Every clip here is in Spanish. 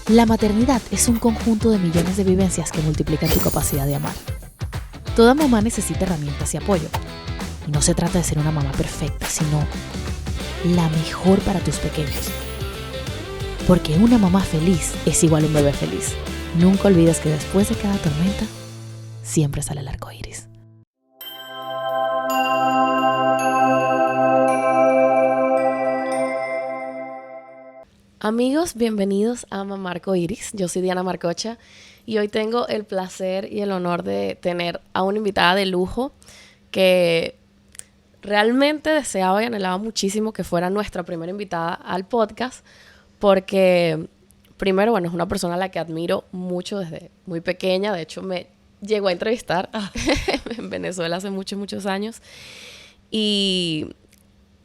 La maternidad es un conjunto de millones de vivencias que multiplican tu capacidad de amar. Toda mamá necesita herramientas y apoyo. Y no se trata de ser una mamá perfecta, sino la mejor para tus pequeños. Porque una mamá feliz es igual a un bebé feliz. Nunca olvides que después de cada tormenta, siempre sale el arco iris. Amigos, bienvenidos a Mamá Arco Iris. Yo soy Diana Marcocha y hoy tengo el placer y el honor de tener a una invitada de lujo que realmente deseaba y anhelaba muchísimo que fuera nuestra primera invitada al podcast porque, primero, bueno, es una persona a la que admiro mucho desde muy pequeña. De hecho, me llegó a entrevistar en Venezuela hace muchos, muchos años. Y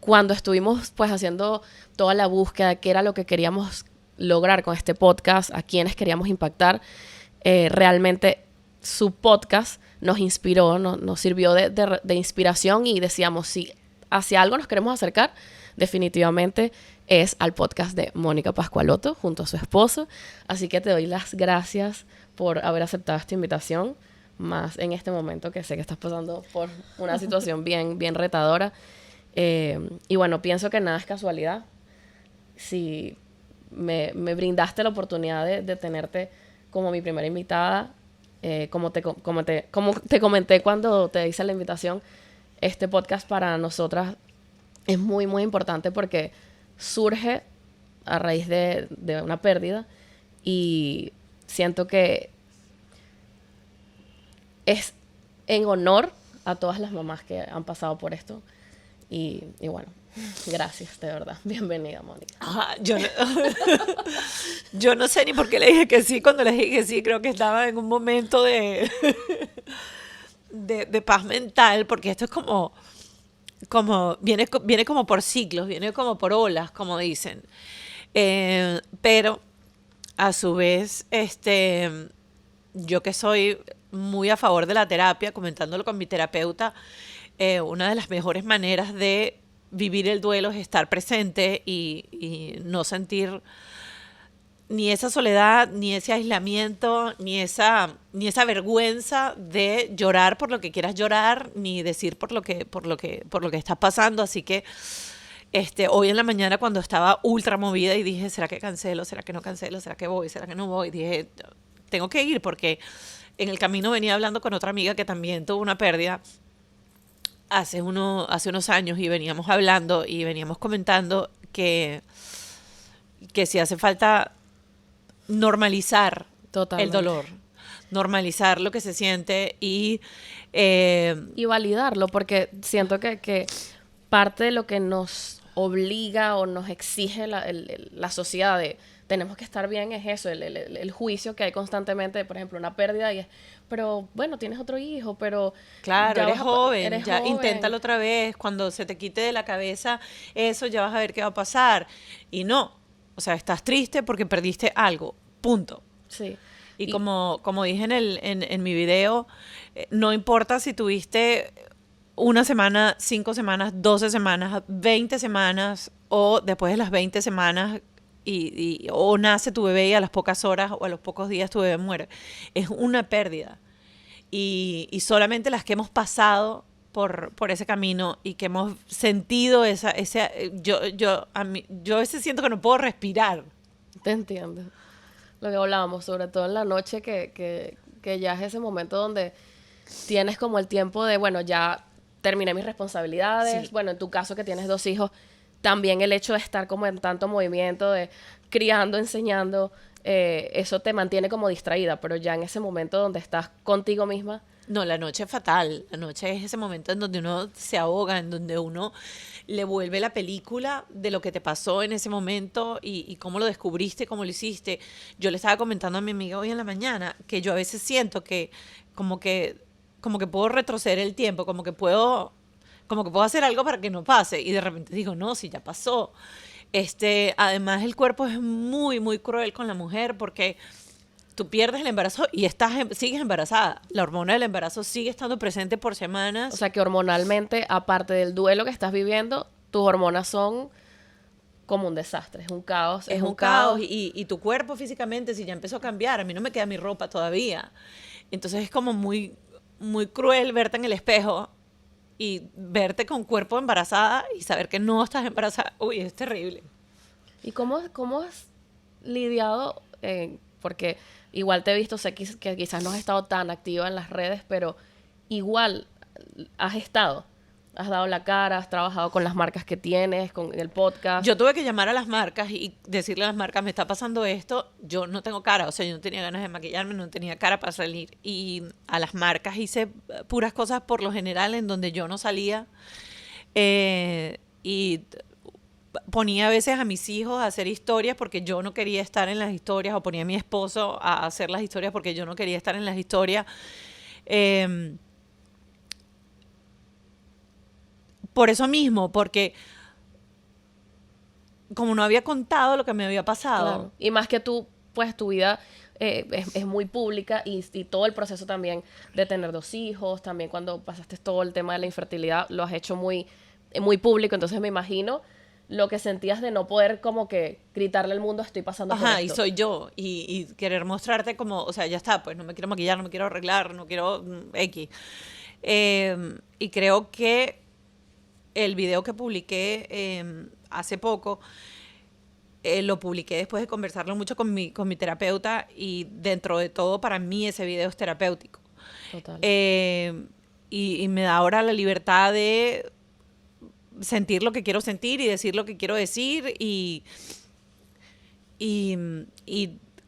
cuando estuvimos pues haciendo toda la búsqueda de qué era lo que queríamos lograr con este podcast, a quiénes queríamos impactar, realmente su podcast nos inspiró, nos sirvió de inspiración y decíamos, si hacia algo nos queremos acercar, definitivamente es al podcast de Mónica Pascualotto junto a su esposo. Así que te doy las gracias por haber aceptado esta invitación, más en este momento que sé que estás pasando por una situación bien retadora. Y bueno, pienso que nada es casualidad. Si me brindaste la oportunidad de tenerte como mi primera invitada, como te comenté cuando te hice la invitación, este podcast para nosotras es muy, muy importante porque surge a raíz de una pérdida y siento que es en honor a todas las mamás que han pasado por esto. Y bueno, gracias, de verdad. Bienvenida, Mónica. Yo no sé ni por qué le dije que sí. Cuando le dije que sí, creo que estaba en un momento de paz mental, porque esto es como viene como por ciclos, viene como por olas, como dicen. Pero a su vez, yo que soy muy a favor de la terapia, comentándolo con mi terapeuta, una de las mejores maneras de vivir el duelo es estar presente y no sentir ni esa soledad, ni ese aislamiento, ni esa vergüenza de llorar por lo que quieras llorar, ni decir por lo que estás pasando. Así que hoy en la mañana, cuando estaba ultra movida y dije, ¿será que cancelo? ¿Será que no cancelo? ¿Será que voy? ¿Será que no voy? Dije, tengo que ir, porque en el camino venía hablando con otra amiga que también tuvo una pérdida hace unos años, y veníamos hablando y veníamos comentando que si hace falta normalizar Totalmente. el dolor, normalizar lo que se siente y validarlo, porque siento que parte de lo que nos obliga o nos exige la sociedad de tenemos que estar bien es eso, el juicio que hay constantemente, por ejemplo, una pérdida y es, pero bueno, tienes otro hijo, pero claro, eres joven, ya joven. inténtalo otra vez, cuando se te quite de la cabeza eso, ya vas a ver qué va a pasar. Y no, o sea, estás triste porque perdiste algo, punto. Sí. Y como dije en mi video, no importa si tuviste una semana, 5 semanas, 12 semanas, 20 semanas, o después de las 20 semanas, o nace tu bebé y a las pocas horas o a los pocos días tu bebé muere. Es una pérdida. Y solamente las que hemos pasado por ese camino y que hemos sentido yo a veces siento que no puedo respirar. Te entiendo. Lo que hablábamos, sobre todo en la noche, que ya es ese momento donde tienes como el tiempo de, bueno, ya terminé mis responsabilidades. Sí. Bueno, en tu caso que tienes 2 hijos, también el hecho de estar como en tanto movimiento, de criando, enseñando, eso te mantiene como distraída, pero ya en ese momento donde estás contigo misma. No, la noche es fatal. La noche es ese momento en donde uno se ahoga, en donde uno le vuelve la película de lo que te pasó en ese momento y cómo lo descubriste, cómo lo hiciste. Yo le estaba comentando a mi amiga hoy en la mañana que yo a veces siento que como que puedo retroceder el tiempo, como que puedo hacer algo para que no pase, y de repente digo, no, si ya pasó. Además, el cuerpo es muy, muy cruel con la mujer, porque tú pierdes el embarazo y sigues embarazada. La hormona del embarazo sigue estando presente por semanas. O sea que hormonalmente, aparte del duelo que estás viviendo, tus hormonas son como un desastre, es un caos. Es un caos y tu cuerpo físicamente, si ya empezó a cambiar, a mí no me queda mi ropa todavía. Entonces es como muy, muy cruel verte en el espejo y verte con cuerpo embarazada y saber que no estás embarazada. Uy, es terrible. ¿Y cómo has lidiado? Porque igual te he visto, sé que quizás no has estado tan activa en las redes, pero igual has estado. Has dado la cara, has trabajado con las marcas que tienes, con el podcast. Yo tuve que llamar a las marcas y decirle a las marcas, me está pasando esto, yo no tengo cara, o sea, yo no tenía ganas de maquillarme, no tenía cara para salir. Y a las marcas hice puras cosas por lo general en donde yo no salía. Y ponía a veces a mis hijos a hacer historias porque yo no quería estar en las historias, o ponía a mi esposo a hacer las historias porque yo no quería estar en las historias. Por eso mismo, porque como no había contado lo que me había pasado. Claro. Y más que tú, pues tu vida es muy pública y todo el proceso también de tener 2 hijos, también cuando pasaste todo el tema de la infertilidad, lo has hecho muy, muy público. Entonces me imagino lo que sentías de no poder como que gritarle al mundo, estoy pasando por esto. Y soy yo. Y querer mostrarte como, o sea, ya está, pues no me quiero maquillar, no me quiero arreglar, no quiero X. Y creo que el video que publiqué hace poco, lo publiqué después de conversarlo mucho con mi terapeuta y dentro de todo para mí ese video es terapéutico. Total. Y me da ahora la libertad de sentir lo que quiero sentir y decir lo que quiero decir y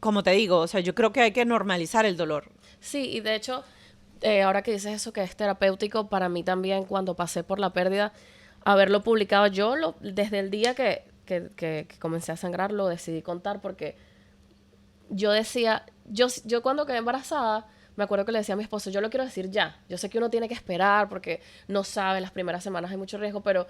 como te digo, o sea, yo creo que hay que normalizar el dolor. Sí, y de hecho, ahora que dices eso que es terapéutico, para mí también cuando pasé por la pérdida, haberlo publicado yo, desde el día que comencé a sangrar, lo decidí contar porque yo decía, yo cuando quedé embarazada, me acuerdo que le decía a mi esposo, yo lo quiero decir ya. Yo sé que uno tiene que esperar porque no sabe, las primeras semanas hay mucho riesgo, pero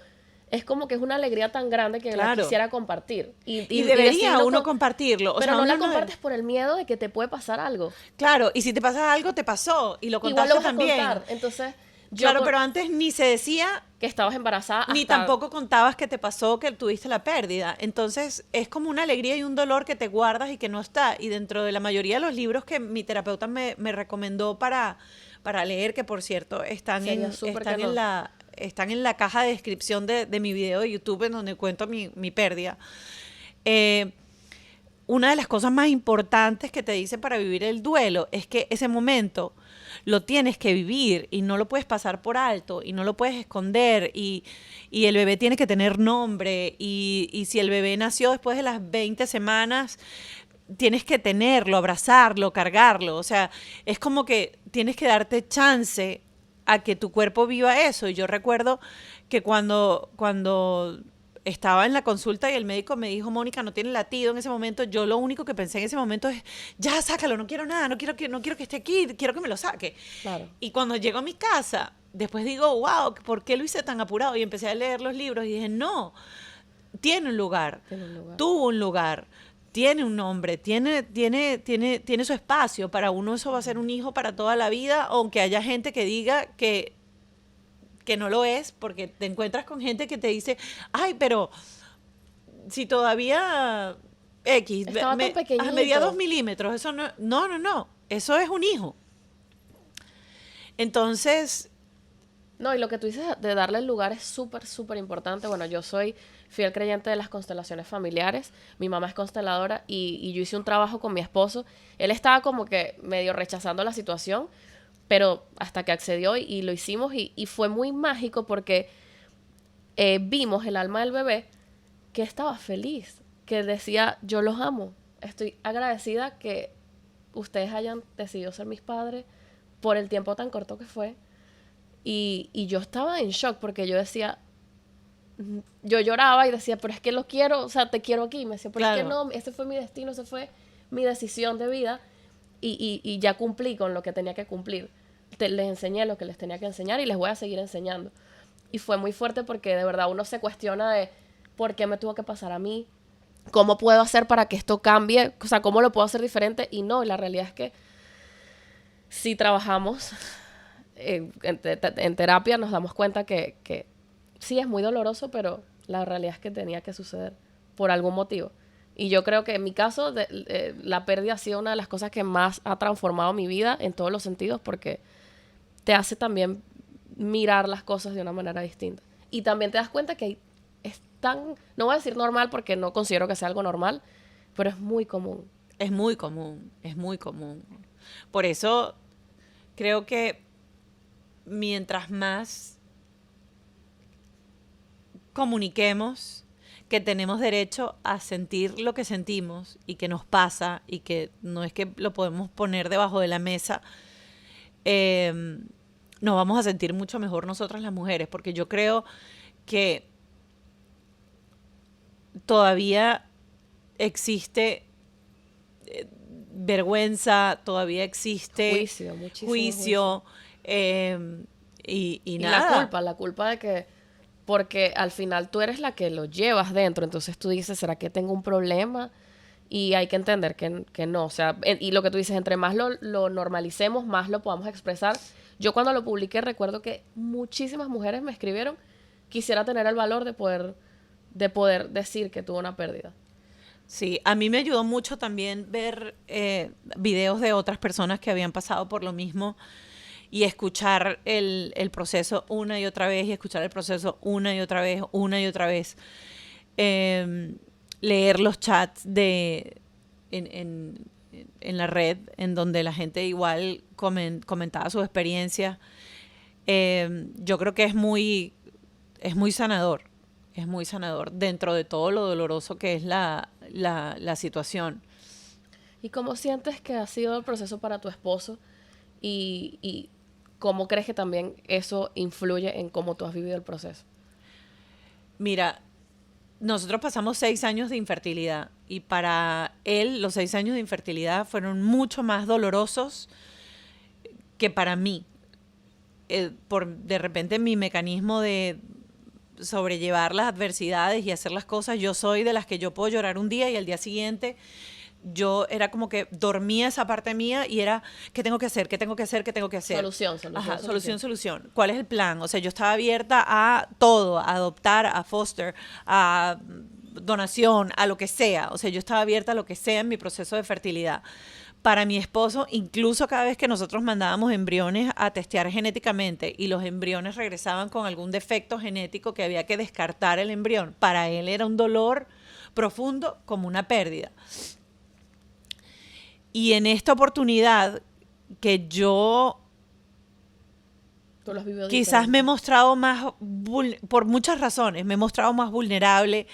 es como que es una alegría tan grande que la Claro. quisiera compartir. Y debería decirlo uno compartirlo. O pero sea, no la uno compartes por el miedo de que te puede pasar algo. Claro, y si te pasa algo, te pasó. Y lo Igual contaste lo vas también. a contar. Entonces, yo Claro, pero antes ni se decía, que estabas embarazada ni hasta... tampoco contabas que te pasó, que tuviste la pérdida. Entonces, es como una alegría y un dolor que te guardas y que no está. Y dentro de la mayoría de los libros que mi terapeuta me recomendó para leer, que por cierto están están en la caja de descripción de mi video de YouTube en donde cuento mi pérdida. Una de las cosas más importantes que te dicen para vivir el duelo es que ese momento lo tienes que vivir y no lo puedes pasar por alto y no lo puedes esconder y el bebé tiene que tener nombre y si el bebé nació después de las 20 semanas, tienes que tenerlo, abrazarlo, cargarlo. O sea, es como que tienes que darte chance a que tu cuerpo viva eso. Y yo recuerdo que cuando estaba en la consulta y el médico me dijo, Mónica, no tiene latido en ese momento, yo lo único que pensé en ese momento es, ya, sácalo, no quiero nada, no quiero que esté aquí, quiero que me lo saque. Claro. Y cuando llego a mi casa, después digo, wow, ¿por qué lo hice tan apurado? Y empecé a leer los libros y dije, no, tiene un lugar, tuvo un lugar, tiene un nombre, tiene su espacio. Para uno eso va a ser un hijo para toda la vida, aunque haya gente que diga que no lo es, porque te encuentras con gente que te dice, ay, pero si todavía X, Estaba tan pequeñito. medía 2 milímetros, eso no, eso es un hijo. Entonces... No, y lo que tú dices de darle el lugar es súper, súper importante. Bueno, yo soy fiel creyente de las constelaciones familiares. Mi mamá es consteladora y yo hice un trabajo con mi esposo. Él estaba como que medio rechazando la situación, pero hasta que accedió y lo hicimos y fue muy mágico porque vimos el alma del bebé que estaba feliz, que decía, yo los amo, estoy agradecida que ustedes hayan decidido ser mis padres por el tiempo tan corto que fue. Y yo estaba en shock porque yo decía, yo lloraba y decía, pero es que lo quiero, o sea, te quiero aquí. Me decía, pero es que no, ese fue mi destino, ese fue mi decisión de vida y ya cumplí con lo que tenía que cumplir. Les enseñé lo que les tenía que enseñar y les voy a seguir enseñando. Y fue muy fuerte porque de verdad uno se cuestiona de por qué me tuvo que pasar a mí, cómo puedo hacer para que esto cambie, o sea, cómo lo puedo hacer diferente. Y no, y la realidad es que si trabajamos en terapia nos damos cuenta que sí es muy doloroso, pero la realidad es que tenía que suceder. por algún motivo. Y yo creo que en mi caso, la pérdida ha sido una de las cosas que más ha transformado mi vida en todos los sentidos, porque te hace también mirar las cosas de una manera distinta. Y también te das cuenta que es tan, no voy a decir normal porque no considero que sea algo normal, pero es muy común. Es muy común, es muy común. Por eso creo que mientras más comuniquemos que tenemos derecho a sentir lo que sentimos y que nos pasa y que no es que lo podemos poner debajo de la mesa, nos vamos a sentir mucho mejor nosotras las mujeres, porque yo creo que todavía existe vergüenza, todavía existe Juicio, muchísimo juicio, y nada. la culpa de que, porque al final tú eres la que lo llevas dentro, entonces tú dices, ¿será que tengo un problema? Y hay que entender que no, o sea, y lo que tú dices, entre más lo normalicemos, más lo podamos expresar. Yo cuando lo publiqué recuerdo que muchísimas mujeres me escribieron, quisiera tener el valor de poder decir que tuvo una pérdida. Sí, a mí me ayudó mucho también ver videos de otras personas que habían pasado por lo mismo y escuchar el proceso una y otra vez y escuchar el proceso una y otra vez, una y otra vez. Leer los chats en la red en donde la gente igual comentaba sus experiencias. Yo creo que es muy sanador. Es muy sanador dentro de todo lo doloroso que es la situación. ¿Y cómo sientes que ha sido el proceso para tu esposo? Y cómo crees que también eso influye en cómo tú has vivido el proceso. Mira, nosotros pasamos 6 años de infertilidad y para él los 6 años de infertilidad fueron mucho más dolorosos que para mí. Por de repente mi mecanismo de sobrellevar las adversidades y hacer las cosas, yo soy de las que yo puedo llorar un día y al día siguiente yo era como que dormía esa parte mía y era, ¿qué tengo que hacer? ¿Qué tengo que hacer? ¿Qué tengo que hacer? Solución. Ajá, solución. ¿Cuál es el plan? O sea, yo estaba abierta a todo, a adoptar, a foster, a donación, a lo que sea. O sea, yo estaba abierta a lo que sea en mi proceso de fertilidad. Para mi esposo, incluso cada vez que nosotros mandábamos embriones a testear genéticamente y los embriones regresaban con algún defecto genético que había que descartar el embrión, para él era un dolor profundo como una pérdida. Y en esta oportunidad que yo quizás me he mostrado más, por muchas razones, me he mostrado más vulnerable,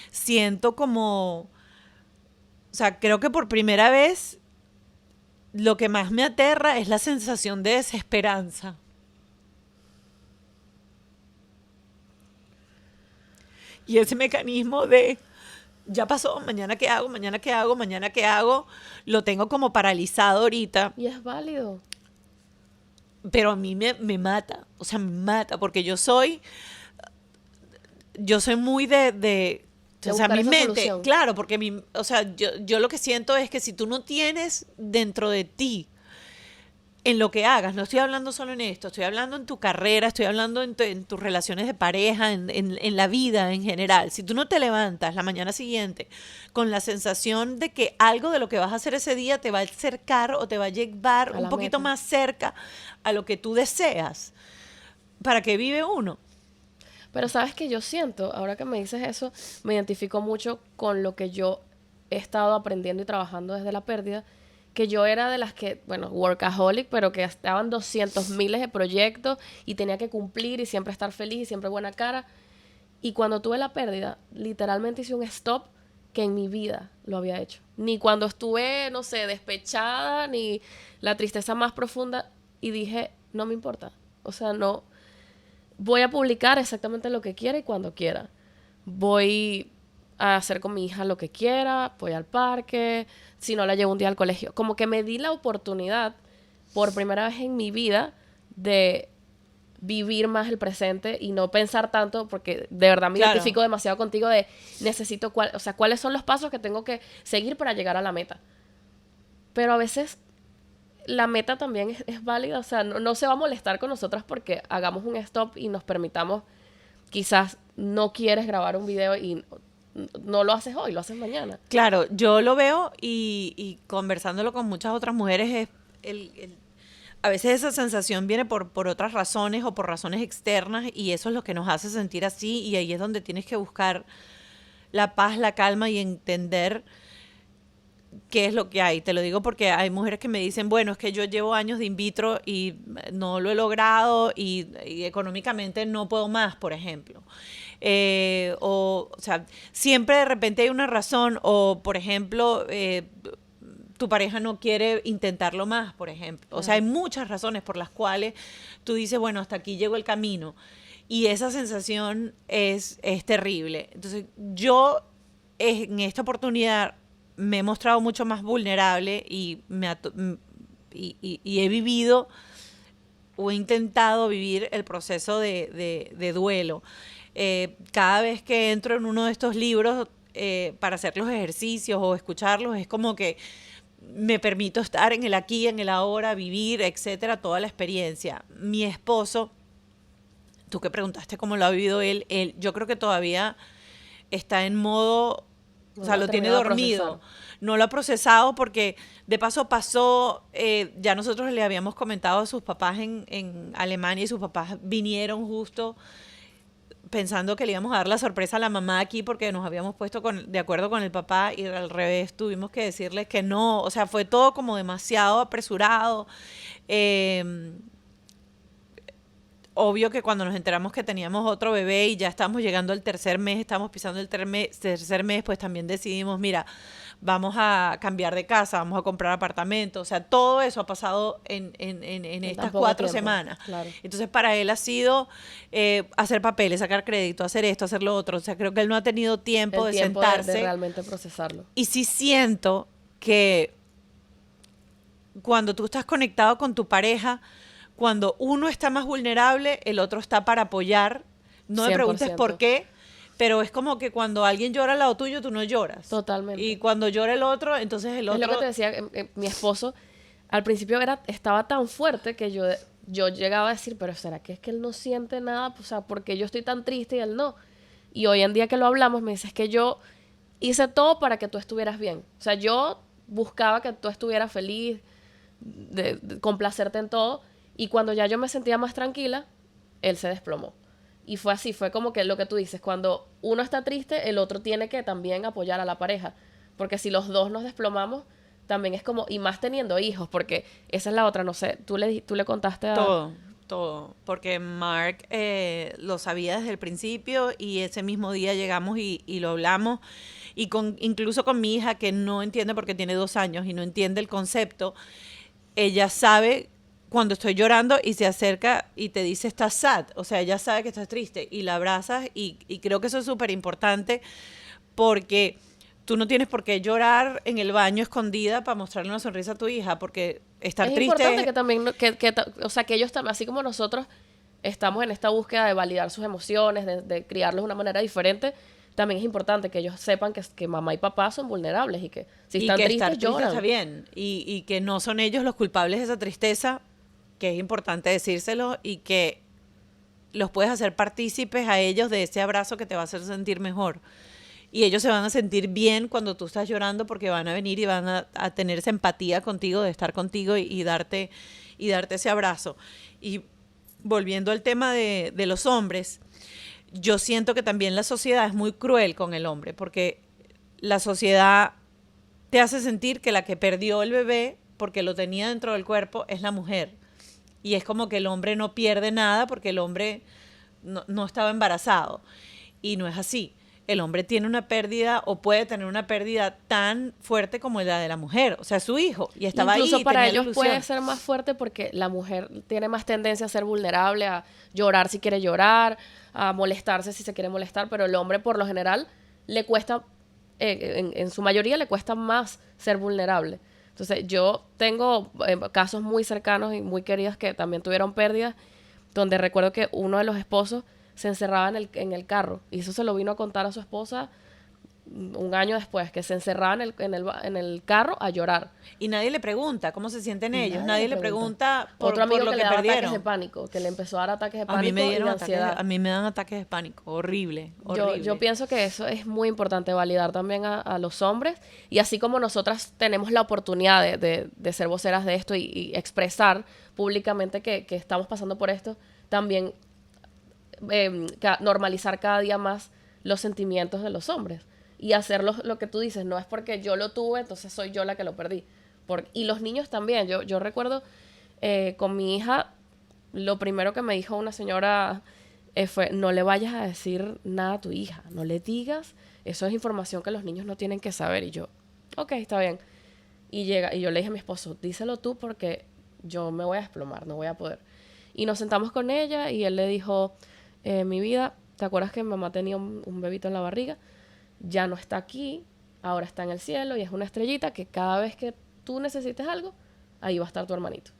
siento como... O sea, creo que por primera vez lo que más me aterra es la sensación de desesperanza. Y ese mecanismo de, ya pasó, mañana qué hago, mañana qué hago, mañana qué hago, lo tengo como paralizado ahorita. Y es válido. Pero a mí me mata, o sea, me mata, porque yo soy muy de o sea, mi mente, solución. Claro, porque o sea, yo lo que siento es que si tú no tienes dentro de ti, en lo que hagas, no estoy hablando solo en esto, estoy hablando en tu carrera, estoy hablando en tus relaciones de pareja, en la vida en general. Si tú no te levantas la mañana siguiente con la sensación de que algo de lo que vas a hacer ese día te va a acercar o te va a llevar un poquito más cerca a lo que tú deseas, ¿para qué vive uno? Pero sabes que yo siento, ahora que me dices eso, me identifico mucho con lo que yo he estado aprendiendo y trabajando desde la pérdida, que yo era de las que, bueno, workaholic, pero que estaban 200,000 de proyectos y tenía que cumplir y siempre estar feliz y siempre buena cara. Y cuando tuve la pérdida, literalmente hice un stop que en mi vida lo había hecho. Ni cuando estuve, no sé, despechada, ni la tristeza más profunda, y dije, no me importa. O sea, no... Voy a publicar exactamente lo que quiera y cuando quiera. Voy a hacer con mi hija lo que quiera, voy al parque, si no la llevo un día al colegio. Como que me di la oportunidad, por primera vez en mi vida, de vivir más el presente y no pensar tanto, porque de verdad me identifico demasiado contigo de necesito, o sea, cuáles son los pasos que tengo que seguir para llegar a la meta. Pero a veces... la meta también es válida, o sea, no se va a molestar con nosotras porque hagamos un stop y nos permitamos quizás no quieres grabar un video y no lo haces hoy, lo haces mañana. Claro, yo lo veo y conversándolo con muchas otras mujeres, es a veces esa sensación viene por otras razones o por razones externas y eso es lo que nos hace sentir así y ahí es donde tienes que buscar la paz, la calma y entender qué es lo que hay. Te lo digo porque hay mujeres que me dicen, bueno, es que yo llevo años de in vitro y no lo he logrado y económicamente no puedo más, por ejemplo. O sea, siempre de repente hay una razón o, por ejemplo, tu pareja no quiere intentarlo más, por ejemplo. O sea, hay muchas razones por las cuales tú dices, bueno, hasta aquí llegó el camino. Y esa sensación es terrible. Entonces, yo en esta oportunidad me he mostrado mucho más vulnerable y he vivido o he intentado vivir el proceso de duelo. Cada vez que entro en uno de estos libros para hacer los ejercicios o escucharlos, es como que me permito estar en el aquí, en el ahora, vivir, etcétera, toda la experiencia. Mi esposo, tú que preguntaste cómo lo ha vivido él, yo creo que todavía está en modo, o sea, lo tiene dormido. No lo ha procesado porque de paso pasó, ya nosotros le habíamos comentado a sus papás en Alemania y sus papás vinieron justo pensando que le íbamos a dar la sorpresa a la mamá aquí porque nos habíamos puesto de acuerdo con el papá y al revés tuvimos que decirles que no, o sea, fue todo como demasiado apresurado. Obvio que cuando nos enteramos que teníamos otro bebé y ya estamos llegando al tercer mes, estamos pisando el tercer mes, pues también decidimos, mira, vamos a cambiar de casa, vamos a comprar apartamento. O sea, todo eso ha pasado en estas 4 semanas. Claro. Entonces, para él ha sido hacer papeles, sacar crédito, hacer esto, hacer lo otro. O sea, creo que él no ha tenido tiempo de sentarse. De realmente procesarlo. Y sí siento que cuando tú estás conectado con tu pareja, cuando uno está más vulnerable, el otro está para apoyar. No me 100%. preguntes por qué, pero es como que cuando alguien llora al lado tuyo, tú no lloras. Totalmente. Y cuando llora el otro, entonces el otro... Es lo que te decía, mi esposo al principio estaba tan fuerte que yo llegaba a decir, pero ¿será que es que él no siente nada? O sea, porque yo estoy tan triste y él no. Y hoy en día que lo hablamos, me dice, es que yo hice todo para que tú estuvieras bien. O sea, yo buscaba que tú estuvieras feliz, de complacerte en todo. Y cuando ya yo me sentía más tranquila, él se desplomó. Y fue así, fue como que lo que tú dices, cuando uno está triste, el otro tiene que también apoyar a la pareja. Porque si los dos nos desplomamos, también es como, y más teniendo hijos, porque esa es la otra, no sé, tú le contaste a... Todo, porque Mark lo sabía desde el principio y ese mismo día llegamos y lo hablamos. Y incluso con mi hija, que no entiende porque tiene 2 años y no entiende el concepto, ella sabe cuando estoy llorando y se acerca y te dice estás sad, o sea, ella sabe que estás triste y la abrazas y creo que eso es súper importante porque tú no tienes por qué llorar en el baño escondida para mostrarle una sonrisa a tu hija porque estar triste es importante que también, o sea, que ellos también, así como nosotros estamos en esta búsqueda de validar sus emociones, de criarlos de una manera diferente, también es importante que ellos sepan que mamá y papá son vulnerables y que si están tristes lloran. Está bien y que no son ellos los culpables de esa tristeza, que es importante decírselo y que los puedes hacer partícipes a ellos de ese abrazo que te va a hacer sentir mejor. Y ellos se van a sentir bien cuando tú estás llorando porque van a venir y van a tener esa empatía contigo, de estar contigo y darte ese abrazo. Y volviendo al tema de los hombres, yo siento que también la sociedad es muy cruel con el hombre porque la sociedad te hace sentir que la que perdió el bebé porque lo tenía dentro del cuerpo es la mujer. Y es como que el hombre no pierde nada porque el hombre no estaba embarazado. Y no es así. El hombre tiene una pérdida o puede tener una pérdida tan fuerte como la de la mujer. O sea, su hijo. Y estaba incluso ahí. Incluso para ellos puede ser más fuerte porque la mujer tiene más tendencia a ser vulnerable, a llorar si quiere llorar, a molestarse si se quiere molestar. Pero el hombre, por lo general, le cuesta, en su mayoría, le cuesta más ser vulnerable. Entonces, yo tengo casos muy cercanos y muy queridos que también tuvieron pérdidas, donde recuerdo que uno de los esposos se encerraba en el carro y eso se lo vino a contar a su esposa un año después, que se encerraba en el carro a llorar. Y nadie le pregunta cómo se sienten ellos. Nadie Nadie le le pregunta Otro amigo por lo que que le daba ataques de perdieron. pánico, que le empezó a dar ataques de A mí pánico me y de dieron ataques, ansiedad. a mí me dan ataques de pánico. Horrible, horrible. Yo pienso que eso es muy importante, validar también a los hombres. Y así como nosotras tenemos la oportunidad de ser voceras de esto y expresar públicamente que estamos pasando por esto, también normalizar cada día más los sentimientos de los hombres. Y hacer lo que tú dices, no es porque yo lo tuve, entonces soy yo la que lo perdí. Y los niños también. Yo recuerdo con mi hija, lo primero que me dijo una señora fue, no le vayas a decir nada a tu hija, no le digas, eso es información que los niños no tienen que saber. Y yo, ok, está bien. Y yo le dije a mi esposo, díselo tú porque yo me voy a desplomar, no voy a poder. Y nos sentamos con ella y él le dijo, mi vida, ¿te acuerdas que mi mamá tenía un bebito en la barriga? Ya no está aquí, ahora está en el cielo y es una estrellita que cada vez que tú necesites algo, ahí va a estar tu hermanito.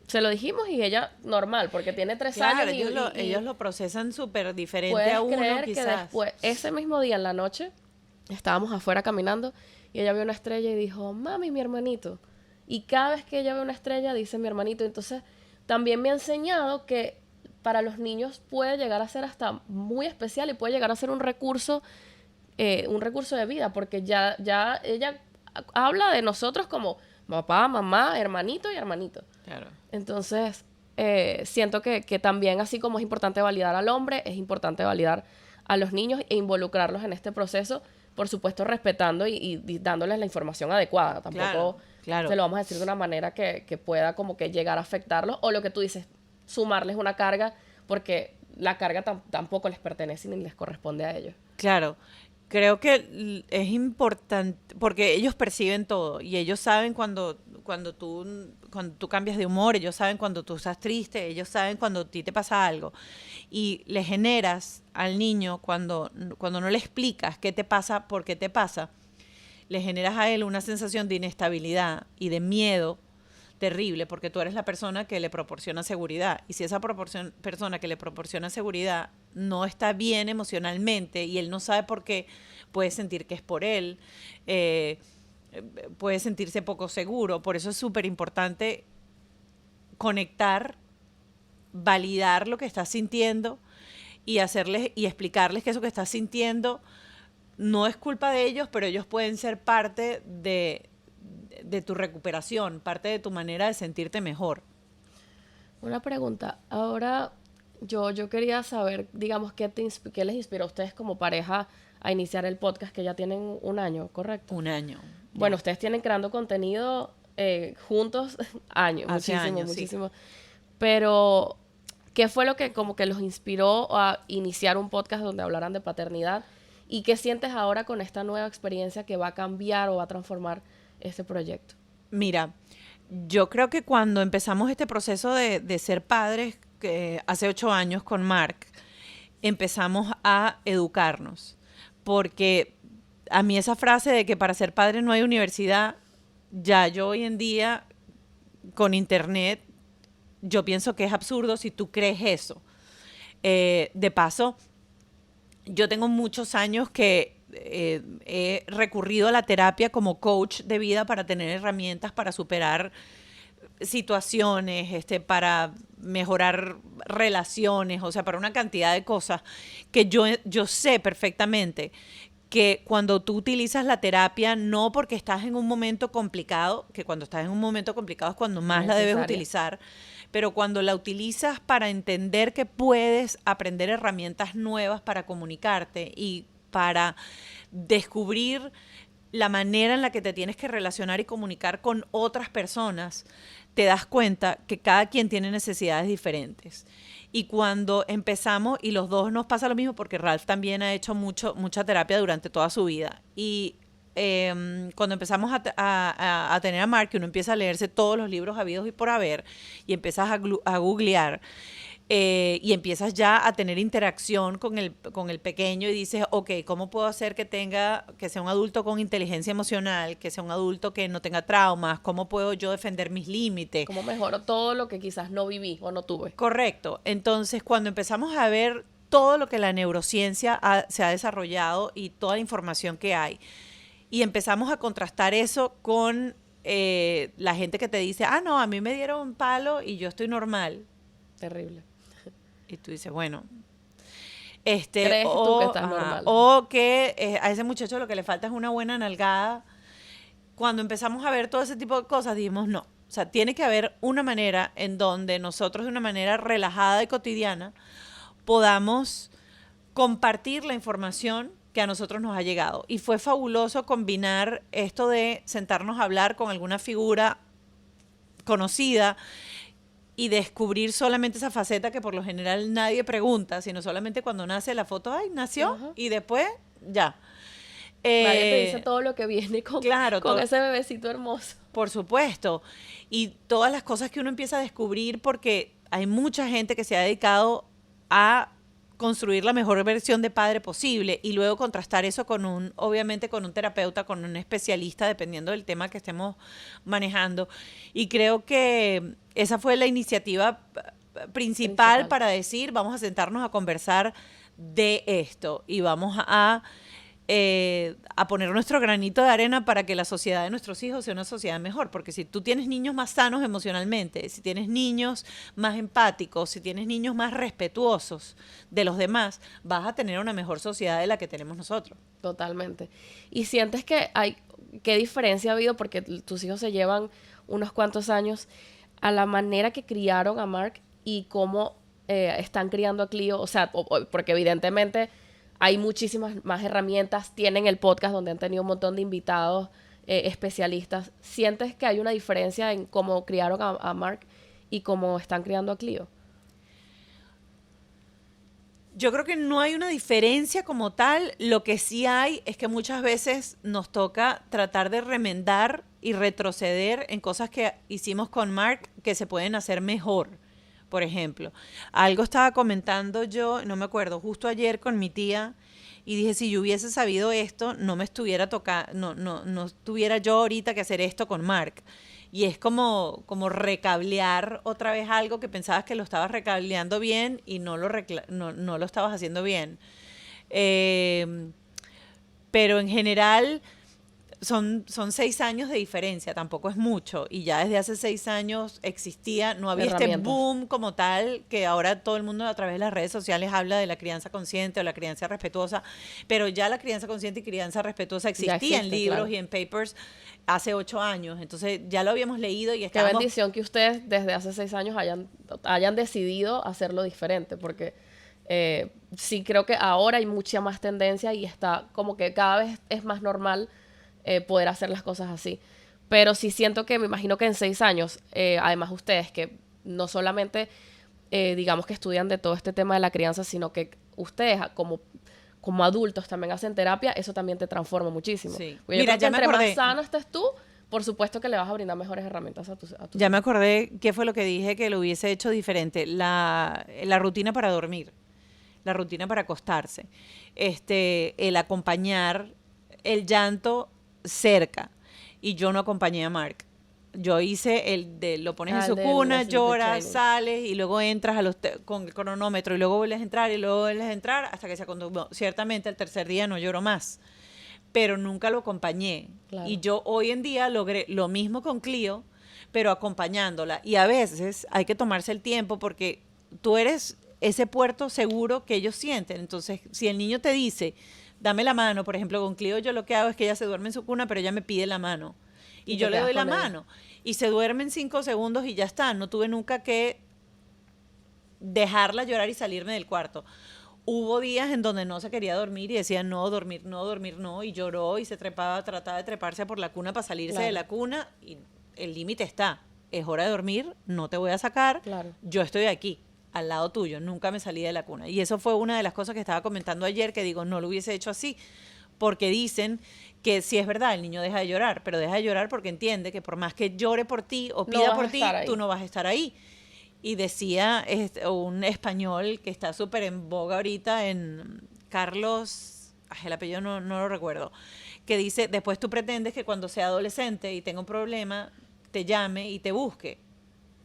Se lo dijimos y ella normal, porque tiene 3 Claro, años ellos lo procesan súper diferente puedes a uno, creer quizás. que después, ese mismo día en la noche, estábamos afuera caminando y ella vio una estrella y dijo, mami, mi hermanito. Y cada vez que ella ve una estrella, dice mi hermanito. Entonces, también me ha enseñado que para los niños puede llegar a ser hasta muy especial y puede llegar a ser un recurso de vida, porque ya ella habla de nosotros como papá, mamá, hermanito y hermanito. Claro. Entonces, siento que también, así como es importante validar al hombre, es importante validar a los niños e involucrarlos en este proceso, por supuesto respetando y dándoles la información adecuada. Tampoco Claro. se lo vamos a decir de una manera que pueda como que llegar a afectarlos, o lo que tú dices, sumarles una carga, porque la carga tampoco les pertenece ni les corresponde a ellos. Claro, creo que es importante, porque ellos perciben todo y ellos saben cuando tú cambias de humor, ellos saben cuando tú estás triste, ellos saben cuando a ti te pasa algo. Y le generas al niño, cuando no le explicas qué te pasa, por qué te pasa, le generas a él una sensación de inestabilidad y de miedo terrible, porque tú eres la persona que le proporciona seguridad. Y si esa persona que le proporciona seguridad no está bien emocionalmente y él no sabe por qué, puede sentir que es por él, puede sentirse poco seguro. Por eso es súper importante conectar, validar lo que estás sintiendo y hacerles y explicarles que eso que estás sintiendo no es culpa de ellos, pero ellos pueden ser parte de tu recuperación, parte de tu manera de sentirte mejor. Una pregunta. Ahora, yo quería saber, digamos, qué les inspiró a ustedes como pareja a iniciar el podcast, que ya tienen 1 año, ¿correcto? 1 año. Bueno, ustedes tienen creando contenido juntos años, Hace muchísimo, años, muchísimo. Pero, ¿qué fue lo que como que los inspiró a iniciar un podcast donde hablaran de paternidad? ¿Y qué sientes ahora con esta nueva experiencia que va a cambiar o va a transformar este proyecto? Mira, yo creo que cuando empezamos este proceso de ser padres, que hace 8 años con Mark, empezamos a educarnos. Porque a mí esa frase de que para ser padre no hay universidad, ya yo hoy en día, con internet, yo pienso que es absurdo si tú crees eso. De paso, yo tengo muchos años que he recurrido a la terapia como coach de vida para tener herramientas para superar situaciones, para mejorar relaciones, o sea, para una cantidad de cosas que yo sé perfectamente que cuando tú utilizas la terapia, no porque estás en un momento complicado, que cuando estás en un momento complicado es cuando más la debes utilizar, pero cuando la utilizas para entender que puedes aprender herramientas nuevas para comunicarte y para descubrir la manera en la que te tienes que relacionar y comunicar con otras personas, te das cuenta que cada quien tiene necesidades diferentes. Y cuando empezamos, y los dos nos pasa lo mismo, porque Ralph también ha hecho mucha terapia durante toda su vida, y cuando empezamos a tener a Mark, uno empieza a leerse todos los libros habidos y por haber, y empiezas a googlear, y empiezas ya a tener interacción con el pequeño y dices, ok, ¿cómo puedo hacer que sea un adulto con inteligencia emocional, que sea un adulto que no tenga traumas? ¿Cómo puedo yo defender mis límites? ¿Cómo mejoro todo lo que quizás no viví o no tuve? Correcto. Entonces, cuando empezamos a ver todo lo que la neurociencia se ha desarrollado y toda la información que hay. Y empezamos a contrastar eso con la gente que te dice, no, a mí me dieron un palo y yo estoy normal. Terrible. Y tú dices, bueno, ¿Crees tú que estás normal? o que a ese muchacho lo que le falta es una buena nalgada. Cuando empezamos a ver todo ese tipo de cosas, dijimos no. O sea, tiene que haber una manera en donde nosotros de una manera relajada y cotidiana podamos compartir la información que a nosotros nos ha llegado. Y fue fabuloso combinar esto de sentarnos a hablar con alguna figura conocida y descubrir solamente esa faceta que por lo general nadie pregunta, sino solamente cuando nace la foto, ay, nació, Ajá. y después ya. Nadie te dice todo lo que viene con, claro, con ese bebecito hermoso. Por supuesto. Y todas las cosas que uno empieza a descubrir, porque hay mucha gente que se ha dedicado a construir la mejor versión de padre posible y luego contrastar eso con obviamente con un terapeuta, con un especialista, dependiendo del tema que estemos manejando. Y creo que esa fue la iniciativa principal para decir, vamos a sentarnos a conversar de esto y vamos a poner nuestro granito de arena para que la sociedad de nuestros hijos sea una sociedad mejor, porque si tú tienes niños más sanos emocionalmente, si tienes niños más empáticos, si tienes niños más respetuosos de los demás, vas a tener una mejor sociedad de la que tenemos nosotros. Totalmente. ¿Y sientes que qué diferencia ha habido, porque tus hijos se llevan unos cuantos años, a la manera que criaron a Mark y cómo están criando a Clio? O sea, porque evidentemente hay muchísimas más herramientas, tienen el podcast donde han tenido un montón de invitados especialistas. ¿Sientes que hay una diferencia en cómo criaron a Mark y cómo están criando a Clio? Yo creo que no hay una diferencia como tal. Lo que sí hay es que muchas veces nos toca tratar de remendar y retroceder en cosas que hicimos con Mark que se pueden hacer mejor. Por ejemplo, algo estaba comentando yo, no me acuerdo, justo ayer con mi tía, y dije, si yo hubiese sabido esto, no me estuviera tocando, no tuviera yo ahorita que hacer esto con Mark. Y es como recablear otra vez algo que pensabas que lo estabas recableando bien y no lo estabas haciendo bien. Pero en general son 6 años de diferencia, tampoco es mucho. Y ya desde hace 6 años existía, no había este boom como tal, que ahora todo el mundo a través de las redes sociales habla de la crianza consciente o la crianza respetuosa, pero ya la crianza consciente y crianza respetuosa existía en libros, claro, y en papers hace 8 años. Entonces ya lo habíamos leído y estábamos... Qué bendición que ustedes desde hace 6 años hayan decidido hacerlo diferente, porque sí creo que ahora hay mucha más tendencia y está como que cada vez es más normal poder hacer las cosas así. Pero sí siento que, me imagino que en 6 años, además ustedes que no solamente digamos que estudian de todo este tema de la crianza, sino que ustedes como adultos también hacen terapia, eso también te transforma muchísimo. Sí. Mira, ya entre más sano estés tú, por supuesto que le vas a brindar mejores herramientas a tus Ya me acordé qué fue lo que dije que lo hubiese hecho diferente. La rutina para dormir, la rutina para acostarse, el acompañar el llanto cerca. Y yo no acompañé a Mark. Yo hice lo pones en su cuna, lloras, sales y luego entras con el cronómetro y luego vuelves a entrar y luego vuelves a entrar hasta que se acostumbró. Ciertamente el tercer día no lloró más, pero nunca lo acompañé. Claro. Y yo hoy en día logré lo mismo con Clio, pero acompañándola. Y a veces hay que tomarse el tiempo porque tú eres ese puerto seguro que ellos sienten. Entonces, si el niño te dice, dame la mano, por ejemplo, con Clio yo lo que hago es que ella se duerme en su cuna, pero ella me pide la mano. Y yo le doy la mano. Y se duerme en 5 segundos y ya está. No tuve nunca que dejarla llorar y salirme del cuarto. Hubo días en donde no se quería dormir y decía no, dormir, no, dormir, no. Y lloró y se trepaba, trataba de treparse por la cuna para salirse de la cuna. Y el límite está. Es hora de dormir, no te voy a sacar. Claro. Yo estoy aquí, al lado tuyo. Nunca me salí de la cuna. Y eso fue una de las cosas que estaba comentando ayer, que digo, no lo hubiese hecho así. Porque dicen que sí es verdad, el niño deja de llorar, pero deja de llorar porque entiende que por más que llore por ti o pida por ti, tú no vas a estar ahí. Y decía un español que está súper en boga ahorita, en Carlos, el apellido no lo recuerdo, que dice, después tú pretendes que cuando sea adolescente y tenga un problema, te llame y te busque.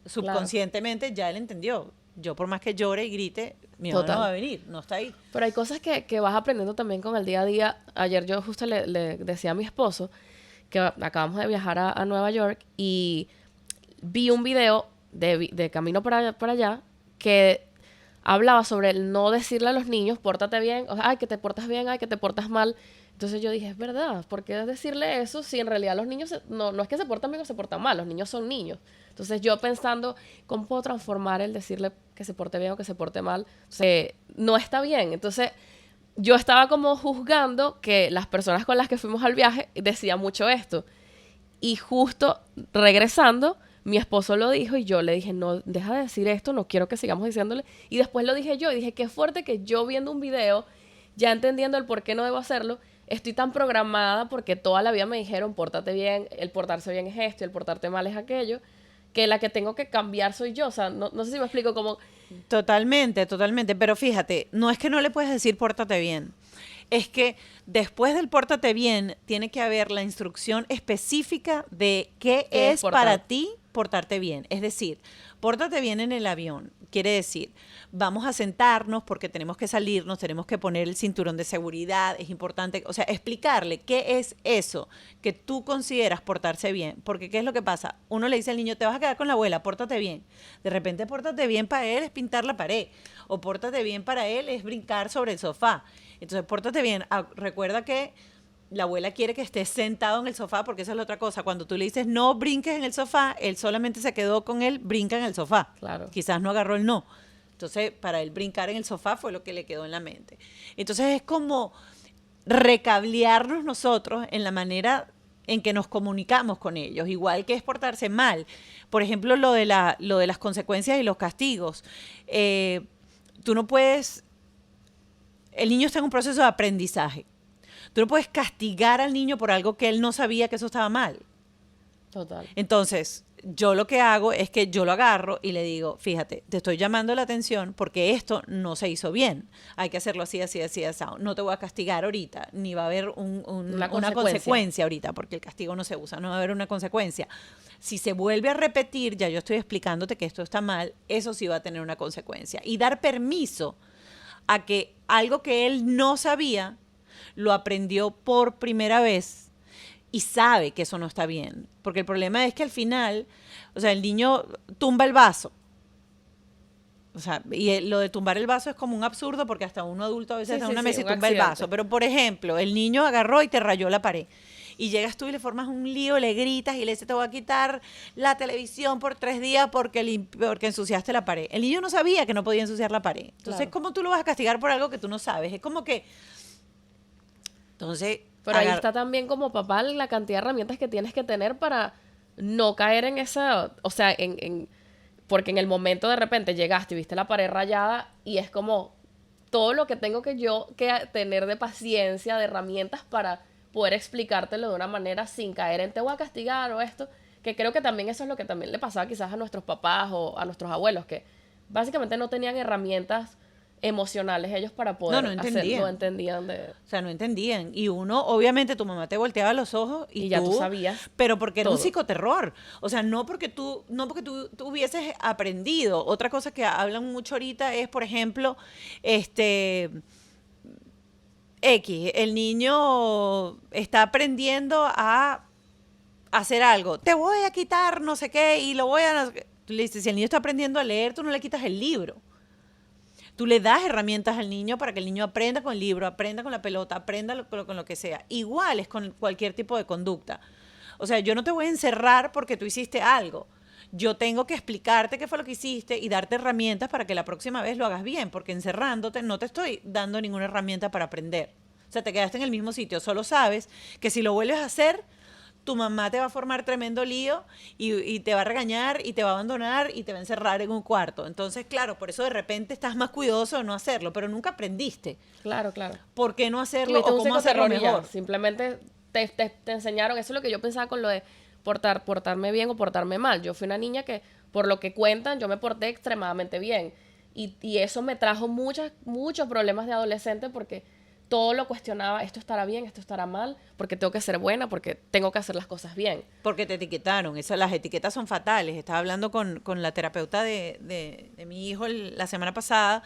Subconscientemente ya él entendió. Yo por más que llore y grite, mi mamá Total. no va a venir, no está ahí. Pero hay cosas que vas aprendiendo también con el día a día. Ayer yo justo le decía a mi esposo que acabamos de viajar a Nueva York y vi un video de camino para allá que hablaba sobre el no decirle a los niños, pórtate bien, o sea, ay, que te portas bien, ay, que te portas mal. Entonces yo dije, es verdad, ¿por qué decirle eso si en realidad los niños no es que se portan bien o se portan mal, los niños son niños? Entonces yo pensando, ¿cómo puedo transformar el decirle que se porte bien o que se porte mal? O sea, no está bien. Entonces yo estaba como juzgando que las personas con las que fuimos al viaje decían mucho esto. Y justo regresando, mi esposo lo dijo y yo le dije, no, deja de decir esto, no quiero que sigamos diciéndole. Y después lo dije yo y dije, qué fuerte que yo viendo un video, ya entendiendo el por qué no debo hacerlo, estoy tan programada porque toda la vida me dijeron, pórtate bien, el portarse bien es esto y el portarte mal es aquello, que la que tengo que cambiar soy yo. O sea, no sé si me explico cómo... Totalmente, totalmente. Pero fíjate, no es que no le puedes decir pórtate bien. Es que después del pórtate bien, tiene que haber la instrucción específica de qué ¿Qué es es para ti portarte bien. Es decir, pórtate bien en el avión. Quiere decir, vamos a sentarnos porque tenemos que salirnos, tenemos que poner el cinturón de seguridad, es importante, o sea, explicarle qué es eso que tú consideras portarse bien. Porque ¿qué es lo que pasa? Uno le dice al niño, te vas a quedar con la abuela, pórtate bien. De repente, pórtate bien para él es pintar la pared. O pórtate bien para él es brincar sobre el sofá. Entonces, pórtate bien. Recuerda que la abuela quiere que estés sentado en el sofá, porque esa es la otra cosa. Cuando tú le dices no brinques en el sofá, él solamente se quedó con él, brinca en el sofá. Claro. Quizás no agarró el no. Entonces, para él brincar en el sofá fue lo que le quedó en la mente. Entonces, es como recablearnos nosotros en la manera en que nos comunicamos con ellos, igual que es portarse mal. Por ejemplo, lo de las consecuencias y los castigos. Tú no puedes... El niño está en un proceso de aprendizaje. Tú no puedes castigar al niño por algo que él no sabía que eso estaba mal. Total. Entonces, yo lo que hago es que yo lo agarro y le digo, fíjate, te estoy llamando la atención porque esto no se hizo bien. Hay que hacerlo así, así, así, así. No te voy a castigar ahorita, ni va a haber una consecuencia ahorita, porque el castigo no se usa, no va a haber una consecuencia. Si se vuelve a repetir, ya yo estoy explicándote que esto está mal, eso sí va a tener una consecuencia. Y dar permiso a que algo que él no sabía, lo aprendió por primera vez y sabe que eso no está bien. Porque el problema es que al final, o sea, el niño tumba el vaso. O sea, y lo de tumbar el vaso es como un absurdo porque hasta uno adulto a veces da una mesa y tumba el vaso. Pero, por ejemplo, el niño agarró y te rayó la pared. Y llegas tú y le formas un lío, le gritas y le dices, te voy a quitar la televisión por 3 días porque ensuciaste la pared. El niño no sabía que no podía ensuciar la pared. Entonces, claro, ¿cómo tú lo vas a castigar por algo que tú no sabes? Es como que... Entonces... Pero ahí está también como papá la cantidad de herramientas que tienes que tener para no caer en esa... O sea, porque en el momento de repente llegaste y viste la pared rayada y es como todo lo que tengo que tener de paciencia, de herramientas para poder explicártelo de una manera sin caer en te voy a castigar o esto, que creo que también eso es lo que también le pasaba quizás a nuestros papás o a nuestros abuelos, que básicamente no tenían herramientas emocionales ellos para poder no entendían. No entendían O sea, no entendían. Y uno, obviamente, tu mamá te volteaba los ojos y ya tú sabías. Pero porque todo. Era un psicoterror. O sea, no porque tú hubieses aprendido. Otra cosa que hablan mucho ahorita es, por ejemplo, el niño está aprendiendo a hacer algo. Te voy a quitar no sé qué y lo voy a... Tú le dices, si el niño está aprendiendo a leer, tú no le quitas el libro. Tú le das herramientas al niño para que el niño aprenda con el libro, aprenda con la pelota, aprenda con lo que sea. Igual es con cualquier tipo de conducta. O sea, yo no te voy a encerrar porque tú hiciste algo. Yo tengo que explicarte qué fue lo que hiciste y darte herramientas para que la próxima vez lo hagas bien, porque encerrándote no te estoy dando ninguna herramienta para aprender. O sea, te quedaste en el mismo sitio. Solo sabes que si lo vuelves a hacer, tu mamá te va a formar tremendo lío y te va a regañar y te va a abandonar y te va a encerrar en un cuarto. Entonces, claro, por eso de repente estás más cuidadoso de no hacerlo, pero nunca aprendiste. Claro, claro. ¿Por qué no hacerlo o cómo hacerlo mejor? Simplemente te enseñaron, eso es lo que yo pensaba con lo de portarme bien o portarme mal. Yo fui una niña que, por lo que cuentan, yo me porté extremadamente bien. Y eso me trajo muchos problemas de adolescente porque todo lo cuestionaba, esto estará bien, esto estará mal, porque tengo que ser buena, porque tengo que hacer las cosas bien. Porque te etiquetaron. Las etiquetas son fatales. Estaba hablando con la terapeuta de mi hijo la semana pasada,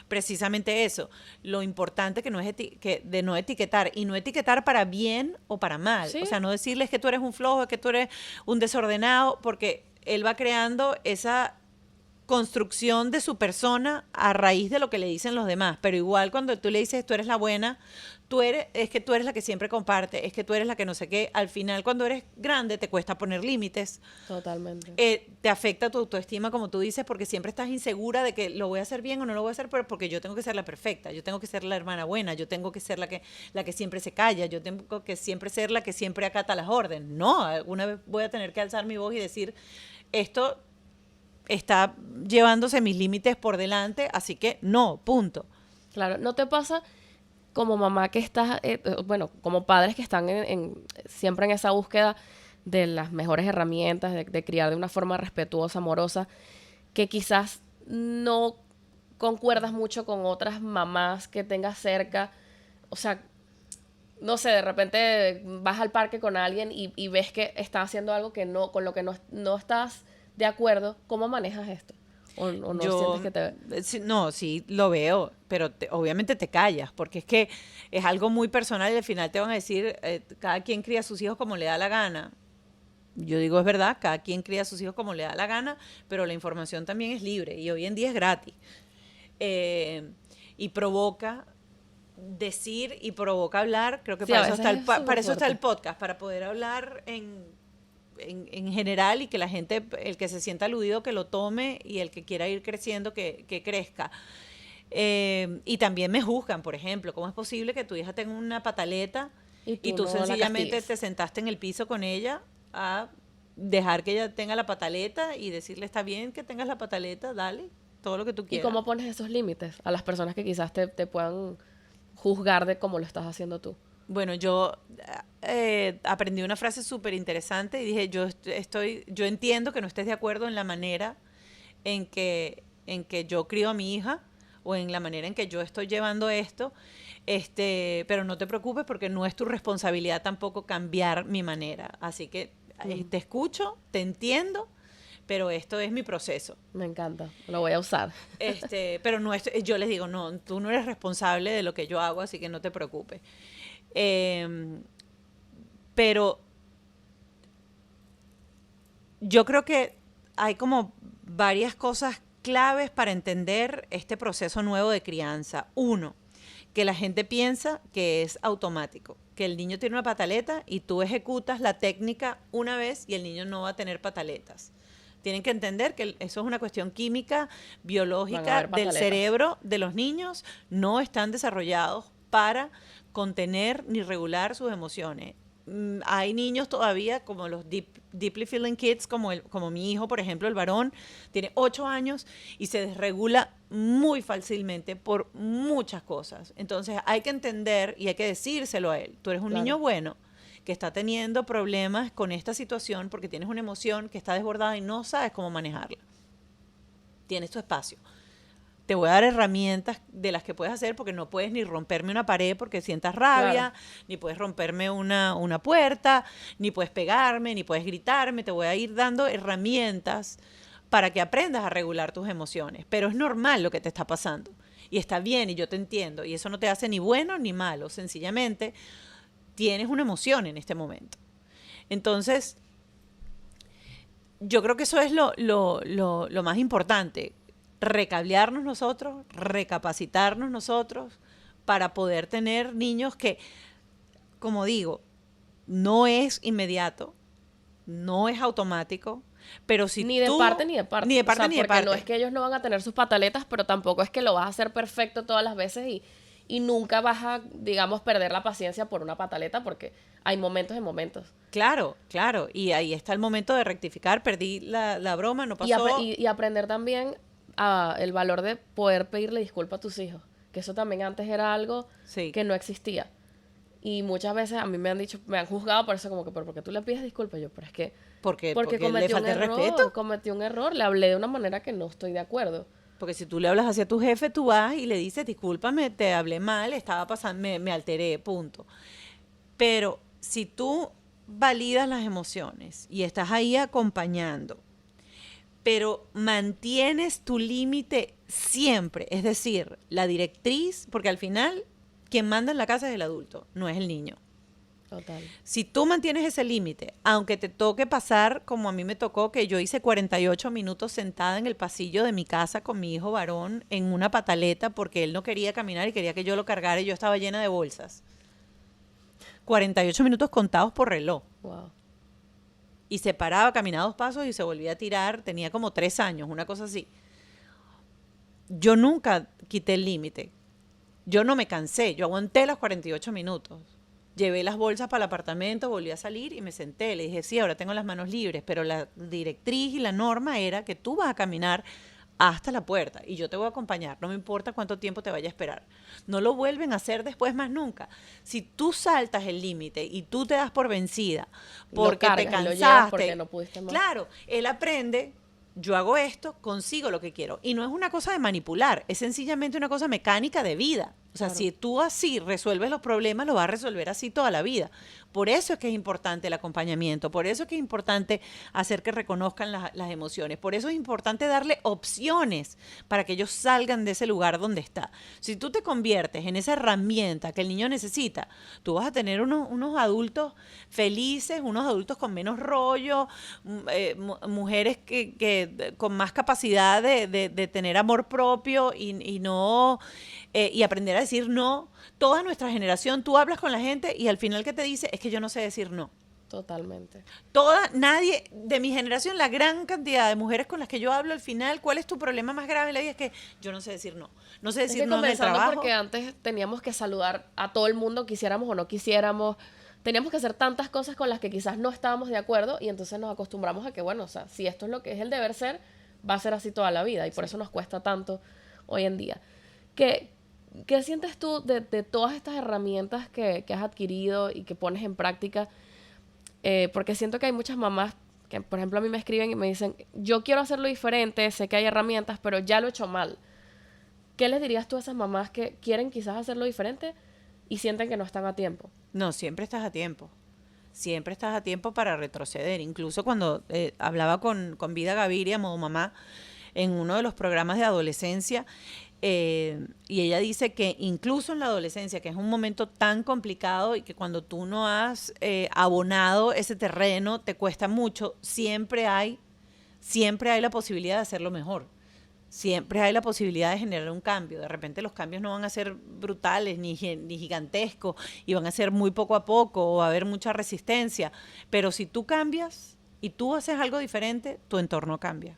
precisamente eso. Lo importante que no es que de no etiquetar, y no etiquetar para bien o para mal. Sí. O sea, no decirles que tú eres un flojo, que tú eres un desordenado, porque él va creando esa construcción de su persona a raíz de lo que le dicen los demás. Pero igual cuando tú le dices tú eres la buena, es que tú eres la que siempre comparte, es que tú eres la que no sé qué, al final cuando eres grande te cuesta poner límites. Totalmente. Te afecta tu autoestima, como tú dices, porque siempre estás insegura de que lo voy a hacer bien o no lo voy a hacer, pero porque yo tengo que ser la perfecta, yo tengo que ser la hermana buena, yo tengo que ser la que siempre se calla, yo tengo que siempre ser la que siempre acata las órdenes. No, alguna vez voy a tener que alzar mi voz y decir, esto está llevándose mis límites por delante, así que no, punto. Claro, ¿no te pasa como mamá que estás, bueno, como padres que están siempre en esa búsqueda de las mejores herramientas, de criar de una forma respetuosa, amorosa, que quizás no concuerdas mucho con otras mamás que tengas cerca? O sea, no sé, de repente vas al parque con alguien y ves que está haciendo algo que no, con lo que no estás de acuerdo. ¿Cómo manejas esto? ¿O no sientes que te... No, sí, lo veo, pero obviamente te callas, porque es que es algo muy personal y al final te van a decir, cada quien cría a sus hijos como le da la gana. Yo digo, es verdad, cada quien cría a sus hijos como le da la gana, pero la información también es libre y hoy en día es gratis. Y provoca decir y provoca hablar, creo que Sí, para a eso veces está es para súper eso está el fuerte. podcast, para poder hablar en general y que la gente, el que se sienta aludido, que lo tome y el que quiera ir creciendo, que crezca. Y también me juzgan, por ejemplo, ¿cómo es posible que tu hija tenga una pataleta Y y tú tú no la sencillamente castigues. te sentaste en el piso con ella a dejar que ella tenga la pataleta y decirle, está bien que tengas la pataleta, dale, todo lo que tú ¿Y quieras? cómo pones esos límites a las personas que quizás te puedan juzgar de cómo lo estás haciendo tú? Bueno, yo aprendí una frase súper interesante y dije, yo entiendo que no estés de acuerdo en la manera en que yo crío a mi hija o en la manera en que yo estoy llevando esto, pero no te preocupes porque no es tu responsabilidad tampoco cambiar mi manera. Así que te escucho, te entiendo, pero esto es mi proceso. Me encanta, lo voy a usar. Pero no yo les digo, no, tú no eres responsable de lo que yo hago, así que no te preocupes. Eh, pero yo creo que hay como varias cosas claves para entender este proceso nuevo de crianza. Uno, que la gente piensa que es automático, que el niño tiene una pataleta y tú ejecutas la técnica una vez y el niño no va a tener pataletas. Tienen que entender que eso es una cuestión química, Van a biológica haber del pataletas. cerebro de los niños. No están desarrollados para contener ni regular sus emociones. Hay niños todavía como los deeply feeling kids, como mi hijo, por ejemplo, el varón, tiene 8 años y se desregula muy fácilmente por muchas cosas. Entonces hay que entender y hay que decírselo a él. Tú eres un Claro. niño bueno que está teniendo problemas con esta situación porque tienes una emoción que está desbordada y no sabes cómo manejarla. Tienes tu espacio. Te voy a dar herramientas de las que puedes hacer porque no puedes ni romperme una pared porque sientas rabia, Claro. ni puedes romperme una puerta, ni puedes pegarme, ni puedes gritarme. Te voy a ir dando herramientas para que aprendas a regular tus emociones. Pero es normal lo que te está pasando. Y está bien y yo te entiendo. Y eso no te hace ni bueno ni malo. Sencillamente tienes una emoción en este momento. Entonces, yo creo que eso es lo más importante. Recablearnos nosotros, recapacitarnos nosotros para poder tener niños que, como digo, no es inmediato, no es automático, pero si Ni de tú... parte ni de parte. Ni de O parte sea, ni de porque parte. no es que ellos no van a tener sus pataletas, pero tampoco es que lo vas a hacer perfecto todas las veces y nunca vas a, digamos, perder la paciencia por una pataleta porque hay momentos y momentos. Claro, claro. Y ahí está el momento de rectificar. Perdí la broma, no pasó. Y aprender también el valor de poder pedirle disculpas a tus hijos. Que eso también antes era algo Sí. que no existía. Y muchas veces a mí me han dicho, me han juzgado por eso, como que, ¿pero por qué tú le pides disculpas? Yo, pero es que, Porque porque le cometí un falta el error, respeto. cometí un error, le hablé de una manera que no estoy de acuerdo. Porque si tú le hablas hacia tu jefe, tú vas y le dices, discúlpame, te hablé mal, estaba pasando, me alteré, punto. Pero si tú validas las emociones y estás ahí acompañando, pero mantienes tu límite siempre, es decir, la directriz, porque al final quien manda en la casa es el adulto, no es el niño. Total. Si tú mantienes ese límite, aunque te toque pasar como a mí me tocó, que yo hice 48 minutos sentada en el pasillo de mi casa con mi hijo varón en una pataleta porque él no quería caminar y quería que yo lo cargara y yo estaba llena de bolsas. 48 minutos contados por reloj. Wow. Y se paraba, caminaba 2 pasos y se volvía a tirar. Tenía como 3 años, una cosa así. Yo nunca quité el límite. Yo no me cansé. Yo aguanté los 48 minutos. Llevé las bolsas para el apartamento, volví a salir y me senté. Le dije, sí, ahora tengo las manos libres, pero la directriz y la norma era que tú vas a caminar hasta la puerta y yo te voy a acompañar, no me importa cuánto tiempo te vaya a esperar. No lo vuelven a hacer después más nunca. Si tú saltas el límite y tú te das por vencida porque te cansaste, porque no pudiste más. claro, él aprende, yo hago esto, consigo lo que quiero. Y no es una cosa de manipular, es sencillamente una cosa mecánica de vida. O sea, Claro. si tú así resuelves los problemas, lo vas a resolver así toda la vida. Por eso es que es importante el acompañamiento, por eso es que es importante hacer que reconozcan las emociones, por eso es importante darle opciones para que ellos salgan de ese lugar donde está. Si tú te conviertes en esa herramienta que el niño necesita, tú vas a tener unos adultos felices, unos adultos con menos rollo, mujeres que con más capacidad de tener amor propio y no y aprender a decir no. Toda nuestra generación, tú hablas con la gente y al final que te dice es que yo no sé decir no. Totalmente. Nadie de mi generación, la gran cantidad de mujeres con las que yo hablo al final, ¿cuál es tu problema más grave en la vida? Es que yo no sé decir no. No sé decir no en el trabajo. Porque antes teníamos que saludar a todo el mundo, quisiéramos o no quisiéramos. Teníamos que hacer tantas cosas con las que quizás no estábamos de acuerdo y entonces nos acostumbramos a que, bueno, o sea, si esto es lo que es el deber ser, va a ser así toda la vida y por eso nos cuesta tanto hoy en día. ¿Qué sientes tú de todas estas herramientas que has adquirido y que pones en práctica? Porque siento que hay muchas mamás que, por ejemplo, a mí me escriben y me dicen, yo quiero hacerlo diferente, sé que hay herramientas, pero ya lo he hecho mal. ¿Qué les dirías tú a esas mamás que quieren quizás hacerlo diferente y sienten que no están a tiempo? No, siempre estás a tiempo. Siempre estás a tiempo para retroceder. Incluso cuando hablaba con Vida Gaviria, modo mamá, en uno de los programas de adolescencia, y ella dice que incluso en la adolescencia, que es un momento tan complicado y que cuando tú no has abonado ese terreno, te cuesta mucho, siempre hay la posibilidad de hacerlo mejor. Siempre hay la posibilidad de generar un cambio. De repente los cambios no van a ser brutales ni gigantescos y van a ser muy poco a poco o va a haber mucha resistencia. Pero si tú cambias y tú haces algo diferente, tu entorno cambia.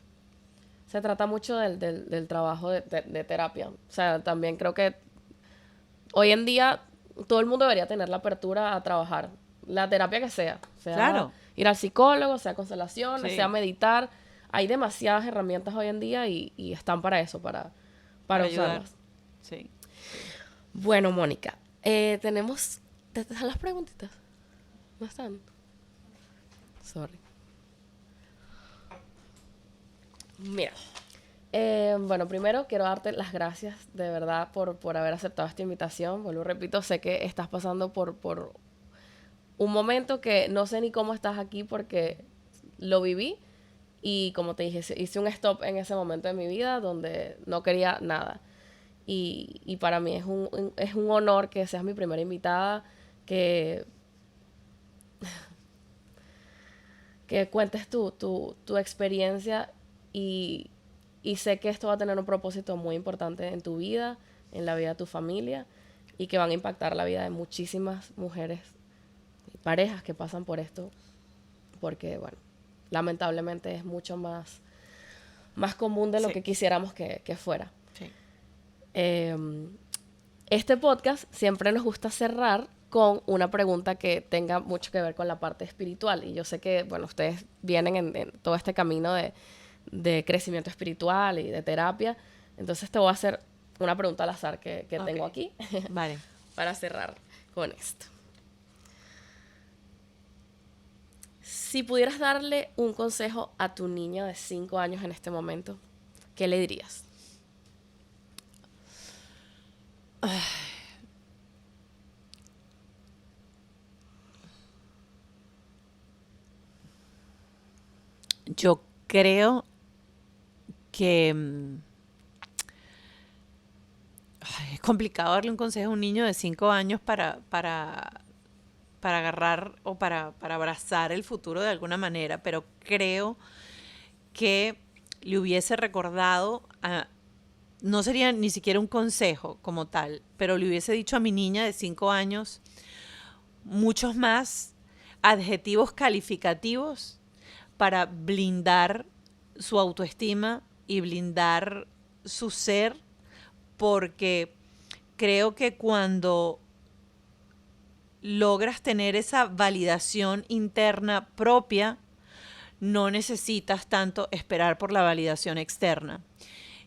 Se trata mucho del trabajo de terapia. O sea, también creo que hoy en día todo el mundo debería tener la apertura a trabajar. La terapia que sea. Claro. Ir al psicólogo, sea constelaciones, Sí. sea meditar. Hay demasiadas herramientas hoy en día y están para eso, para usarlas. Sí. Bueno, Mónica, tenemos... ¿Te están las preguntitas? ¿No están? Sorry. Mira, bueno, primero quiero darte las gracias de verdad por haber aceptado esta invitación. Vuelvo, repito, sé que estás pasando por un momento que no sé ni cómo estás aquí porque lo viví y como te dije, hice un stop en ese momento de mi vida donde no quería nada. Y para mí es un honor que seas mi primera invitada, que cuentes tu experiencia y sé que esto va a tener un propósito muy importante en tu vida, en la vida de tu familia y que van a impactar la vida de muchísimas mujeres y parejas que pasan por esto porque, bueno, lamentablemente es mucho más común de lo que quisiéramos que fuera. Sí. Este podcast siempre nos gusta cerrar con una pregunta que tenga mucho que ver con la parte espiritual. Y yo sé que, bueno, ustedes vienen en todo este camino de crecimiento espiritual y de terapia. Entonces te voy a hacer una pregunta al azar que tengo aquí. Vale. Para cerrar con esto. Si pudieras darle un consejo a tu niño de 5 años en este momento, ¿qué le dirías? Yo creo que es complicado darle un consejo a un niño de 5 años para agarrar o para abrazar el futuro de alguna manera, pero creo que le hubiese recordado, no sería ni siquiera un consejo como tal, pero le hubiese dicho a mi niña de 5 años muchos más adjetivos calificativos para blindar su autoestima y blindar su ser, porque creo que cuando logras tener esa validación interna propia, no necesitas tanto esperar por la validación externa.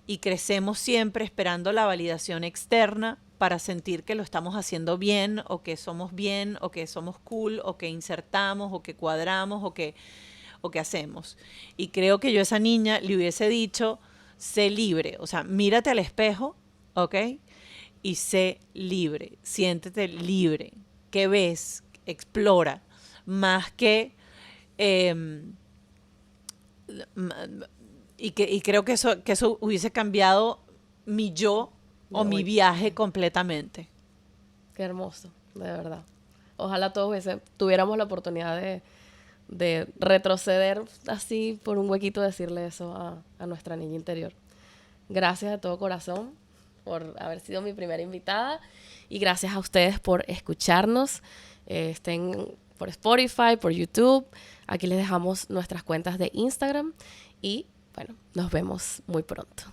Y crecemos siempre esperando la validación externa para sentir que lo estamos haciendo bien, o que somos cool, o que insertamos, o que cuadramos, o que hacemos. Y creo que yo a esa niña le hubiese dicho, sé libre, o sea, mírate al espejo, ¿ok? Y sé libre, siéntete libre. ¿Qué ves? Explora. Más que... eh, y creo que eso hubiese cambiado mi yo o De mi hoy. viaje completamente. Qué hermoso, de verdad. Ojalá todos tuviéramos la oportunidad de retroceder así por un huequito, decirle eso a nuestra niña interior. Gracias de todo corazón por haber sido mi primera invitada y gracias a ustedes por escucharnos. Estén por Spotify, por YouTube. Aquí les dejamos nuestras cuentas de Instagram y bueno, nos vemos muy pronto.